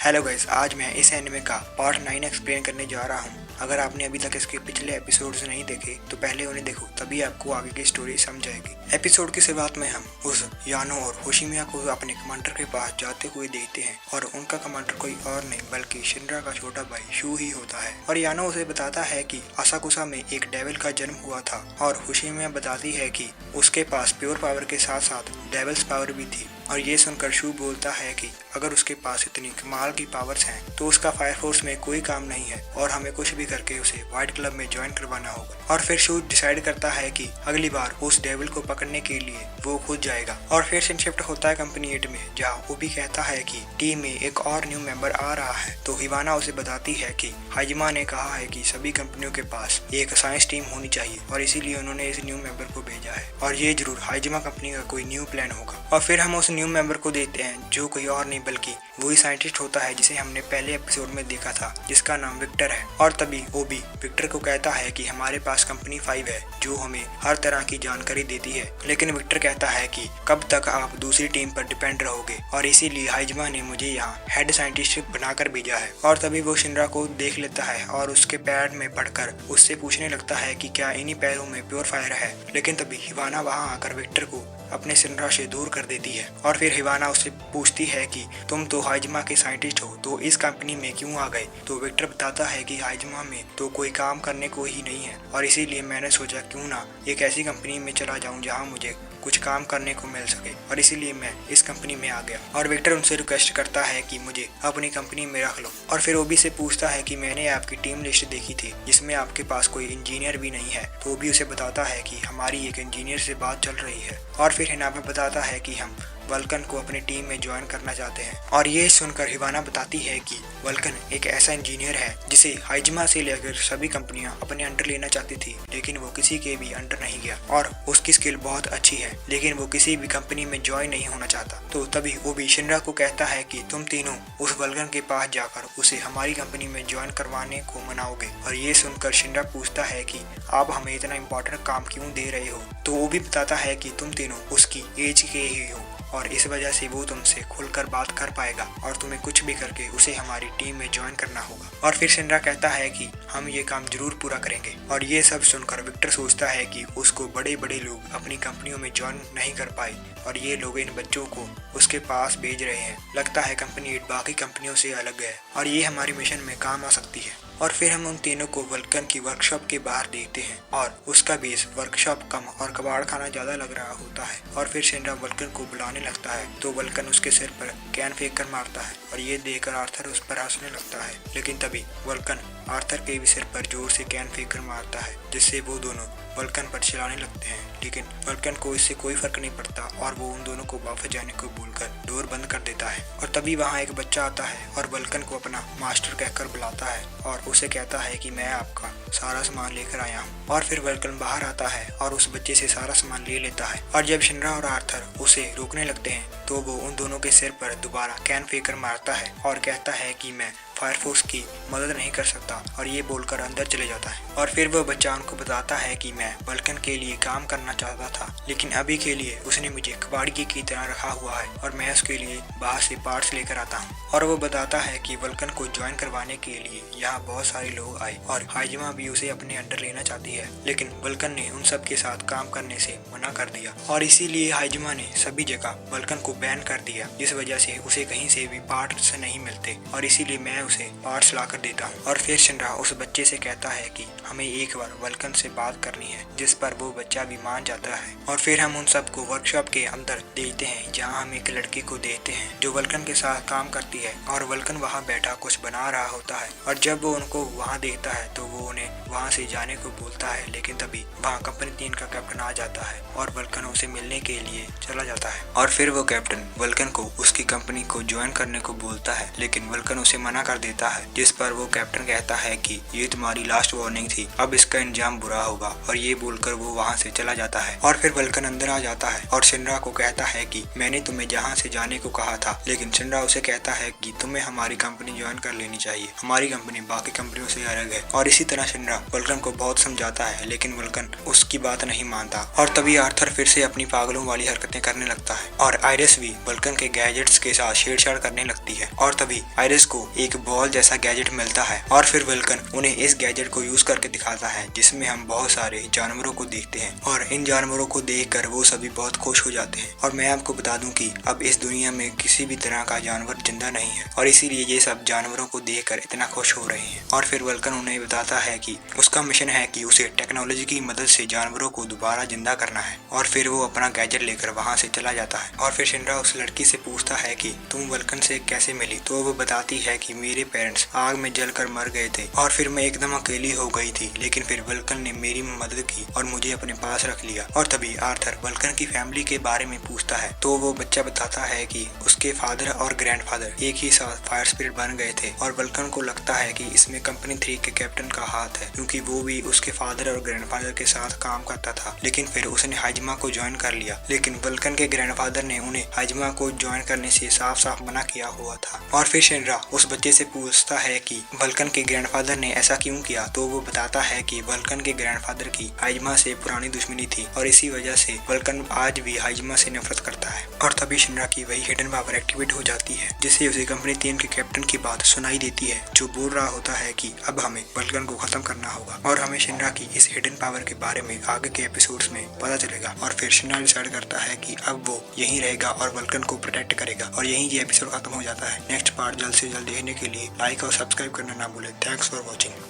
Hello guys, आज मैं इस एनिमे का पार्ट 9 एक्सप्लेन करने जा रहा हूँ। अगर आपने अभी तक इसके पिछले एपिसोड्स नहीं देखे तो पहले उन्हें देखो, तभी आपको आगे की स्टोरी समझ आएगी। एपिसोड की शुरुआत में हम उस यानो और होशिमिया को अपने कमांडर के पास जाते हुए देखते हैं और उनका कमांडर कोई और नहीं बल्कि शिनरा का छोटा भाई शू ही होता है। और यानो उसे बताता है कि असाकुसा में एक डेविल का जन्म हुआ था और होशिमिया बताती है कि उसके पास प्योर पावर के साथ साथ डेविल्स पावर भी थी। और ये सुनकर शू बोलता है कि अगर उसके पास इतनी कमाल की पावर्स हैं तो उसका फायर फोर्स में कोई काम नहीं है और हमें कुछ भी करके उसे व्हाइट क्लब में ज्वाइन करवाना होगा। और फिर शू डिसाइड करता है कि अगली बार उस डेविल को पकड़ने के लिए वो खुद जाएगा। और फिर सीन शिफ्ट होता है कंपनी 8 में, जहाँ वो भी कहता है कि टीम में एक और न्यू मेंबर आ रहा है। तो हिवाना उसे बताती है कि हाजिमा ने कहा है कि सभी कंपनियों के पास एक साइंस टीम होनी चाहिए और इसीलिए उन्होंने इस न्यू मेंबर को भेजा है और ये जरूर हाजिमा कंपनी का कोई न्यू प्लान होगा। और फिर हम उस न्यू मेंबर को देखते हैं जो कोई और नहीं बल्कि वही साइंटिस्ट होता है जिसे हमने पहले एपिसोड में देखा था, जिसका नाम विक्टर है। और तभी ओबी विक्टर को कहता है कि हमारे पास कंपनी 5 है जो हमें हर तरह की जानकारी देती है, लेकिन विक्टर कहता है कि कब तक आप दूसरी टीम पर डिपेंड रहोगे और इसीलिए हाइजमा ने मुझे यहाँ हेड साइंटिस्ट बनाकर भेजा है। और तभी वो शिनरा को देख लेता है और उसके पैर में पड़कर उससे पूछने लगता है कि क्या इन्हीं पैरों में प्योर फायर है, लेकिन तभी हिवाना वहाँ आकर विक्टर को अपने शिनरा से दूर कर देती है। और फिर हिवाना उससे पूछती है कि तुम तो हाइजमा के साइंटिस्ट हो तो इस कंपनी में क्यों आ गए। तो विक्टर बताता है कि हाइजमा में तो कोई काम करने को ही नहीं है और इसीलिए मैंने सोचा क्यों ना एक ऐसी कंपनी में चला जाऊं जहां मुझे कुछ काम करने को मिल सके, और इसीलिए मैं इस कंपनी में आ गया। और विक्टर उनसे रिक्वेस्ट करता है कि मुझे अपनी कंपनी में रख लो। और फिर ओबी से पूछता है कि मैंने आपकी टीम लिस्ट देखी थी जिसमें आपके पास कोई इंजीनियर भी नहीं है। तो ओबी उसे बताता है कि हमारी एक इंजीनियर से बात चल रही है। और फिर हिनाबे बताता है कि हम वल्कन को अपनी टीम में ज्वाइन करना चाहते हैं। और ये सुनकर हिवाना बताती है कि वल्कन एक ऐसा इंजीनियर है जिसे हाइजमा से लेकर सभी कंपनियां अपने अंडर लेना चाहती थी, लेकिन वो किसी के भी अंडर नहीं गया और उसकी स्किल बहुत अच्छी है, लेकिन वो किसी भी कंपनी में ज्वाइन नहीं होना चाहता। तो तभी वो भी शिनरा को कहता है कि तुम तीनों उस वल्कन के पास जाकर उसे हमारी कंपनी में ज्वाइन करवाने को मनाओगे। और ये सुनकर शिनरा पूछता है कि आप हमें इतना इम्पोर्टेंट काम क्यों दे रहे हो। तो वो भी बताता है कि तुम तीनों उसकी एज के ही हो और इस वजह से वो तुमसे खुलकर बात कर पाएगा और तुम्हें कुछ भी करके उसे हमारी टीम में ज्वाइन करना होगा। और फिर शिनरा कहता है कि हम ये काम जरूर पूरा करेंगे। और ये सब सुनकर विक्टर सोचता है कि उसको बड़े बड़े लोग अपनी कंपनियों में ज्वाइन नहीं कर पाए और ये लोग इन बच्चों को उसके पास भेज रहे हैं। लगता है कंपनी 8 बाकी कंपनियों से अलग है और ये हमारी मिशन में काम आ सकती है। और फिर हम उन तीनों को वल्कन की वर्कशॉप के बाहर देखते हैं और उसका बेस वर्कशॉप कम और कबाड़ खाना ज्यादा लग रहा होता है। और फिर शिनरा वल्कन को बुलाने लगता है तो वल्कन उसके सिर पर कैन फेंक कर मारता है और ये देखकर आर्थर उस पर हंसने लगता है, लेकिन तभी वल्कन आर्थर के भी सिर पर जोर से कैन फेंक कर मारता है, जिससे वो दोनों वल्कन पर चिल्लाने लगते हैं। लेकिन वल्कन को इससे कोई फर्क नहीं पड़ता और वो उन दोनों को वापस जाने को बोलकर डोर बंद कर देता है। और तभी वहाँ एक बच्चा आता है और वल्कन को अपना मास्टर कहकर बुलाता है और उसे कहता है कि मैं आपका सारा सामान लेकर आया हूँ। और फिर वल्कन बाहर आता है और उस बच्चे से सारा सामान ले लेता है। और जब शिनरा और आर्थर उसे रोकने लगते हैं तो वो उन दोनों के सिर पर दोबारा कैन फेंक कर मारता है और कहता है कि मैं फायर फोर्स की मदद नहीं कर सकता, और ये बोलकर अंदर चले जाता है। और फिर वह बच्चा उनको बताता है कि मैं वल्कन के लिए काम करना चाहता था, लेकिन अभी के लिए उसने मुझे कबाड़िए की तरह रखा हुआ है और मैं उसके लिए बाहर से पार्ट्स लेकर आता हूँ। और वो बताता है कि वल्कन को ज्वाइन करवाने के लिए यहाँ बहुत सारे लोग आए और हाइजमा भी उसे अपने अंडर लेना चाहती है, लेकिन वल्कन ने उन सब के साथ काम करने से मना कर दिया और इसीलिए हाइजमा ने सभी जगह वल्कन को बैन कर दिया, जिस वजह से उसे कहीं से भी पार्ट्स नहीं मिलते और इसीलिए मैं उसे पार्ट्स ला कर देता हूँ। और फिर शिनरा उस बच्चे से कहता है कि हमें एक बार वल्कन से बात करनी है, जिस पर वो बच्चा भी मान जाता है। और फिर हम उन सबको वर्कशॉप के अंदर देखते हैं जहाँ हम एक लड़की को देखते हैं जो वल्कन के साथ काम करती है और वल्कन वहाँ बैठा कुछ बना रहा होता है। और जब वो उनको वहाँ देखता है तो वो उन्हें वहाँ से जाने को बोलता है, लेकिन तभी वहाँ कंपनी 3 का कैप्टन आ जाता है और वल्कन उसे मिलने के लिए चला जाता है। और फिर वो कैप्टन वल्कन को उसकी कंपनी को ज्वाइन करने को बोलता है, लेकिन वल्कन उसे मना कर देता है, जिस पर वो कैप्टन कहता है कि ये तुम्हारी लास्ट वार्निंग थी, अब इसका अंजाम बुरा होगा, और ये बोलकर वो वहाँ से चला जाता है। और फिर वल्कन अंदर आ जाता है और शिनरा को कहता है कि मैंने तुम्हें जहाँ से जाने को कहा था, लेकिन शिनरा उसे कहता है कि तुम्हें हमारी कंपनी ज्वाइन कर लेनी चाहिए, हमारी कंपनी बाकी कंपनियों से अलग है। और इसी तरह शिनरा वल्कन को बहुत समझाता है, लेकिन वल्कन उसकी बात नहीं मानता। और तभी आर्थर फिर से अपनी पागलों वाली हरकतें करने लगता है और आइरिस भी वल्कन के गैजेट्स के साथ छेड़छाड़ करने लगती है। और तभी आइरिस को एक बॉल जैसा गैजेट मिलता है और फिर वल्कन उन्हें इस गैजेट को यूज करके दिखाता है, जिसमें हम बहुत सारे जानवरों को देखते हैं और इन जानवरों को देखकर वो सभी बहुत खुश हो जाते हैं। और मैं आपको बता दूं कि अब इस दुनिया में किसी भी तरह का जानवर जिंदा नहीं है और इसीलिए ये सब जानवरों को देखकर इतना खुश हो रहे हैं। और फिर वल्कन उन्हें बताता है कि उसका मिशन है कि उसे टेक्नोलॉजी की मदद से जानवरों को दोबारा जिंदा करना है। और फिर वो अपना गैजेट लेकर वहाँ से चला जाता है। और फिर शिनरा उस लड़की से पूछता है कि तुम वल्कन से कैसे मिली, तो वो बताती है कि मेरे पेरेंट्स आग में जलकर मर गए थे और फिर मैं एकदम अकेली हो गई थी, लेकिन फिर वल्कन ने मेरी मदद की और मुझे अपने पास रख लिया। और तभी आर्थर वल्कन की फैमिली के बारे में पूछता है, तो वो बच्चा बताता है कि उसके फादर और ग्रैंडफादर एक ही साथ फायर स्पिरिट बन गए थे। और वल्कन को लगता है कि इसमें कंपनी 3 के कैप्टन का हाथ है, क्योंकि वो भी उसके फादर और ग्रैंडफादर के साथ काम करता था, लेकिन फिर उसने हाइजमा को ज्वाइन कर लिया। लेकिन वल्कन के ग्रैंडफादर ने उन्हें हाइजमा को ज्वाइन करने से साफ साफ मना किया हुआ था। और फिर शिनरा उस बच्चे से पूछता है कि वल्कन के ग्रैंडफादर ने ऐसा क्यों किया, तो वो बताता है कि वल्कन के ग्रैंडफादर की हाइजमा से पुरानी दुश्मनी थी और इसी वजह से वल्कन आज भी हाइजमा से नफरत करता है। और तभी शिनरा की वही हिडन पावर एक्टिवेट हो जाती है, जिससे उसे कंपनी 3 के कैप्टन की बात सुनाई देती है, जो बोल रहा होता है कि अब हमें वल्कन को खत्म करना होगा। और हमें शिनरा की इस हिडन पावर के बारे में आगे के एपिसोड्स में पता चलेगा। और फिर शिनरा डिसाइड करता है कि अब वो यहीं रहेगा और वल्कन को प्रोटेक्ट करेगा। और यहीं ये एपिसोड खत्म हो जाता है। नेक्स्ट पार्ट जल्द से जल्द देखने के लिए लाइक और सब्सक्राइब करना ना भूलें। Thanks for watching.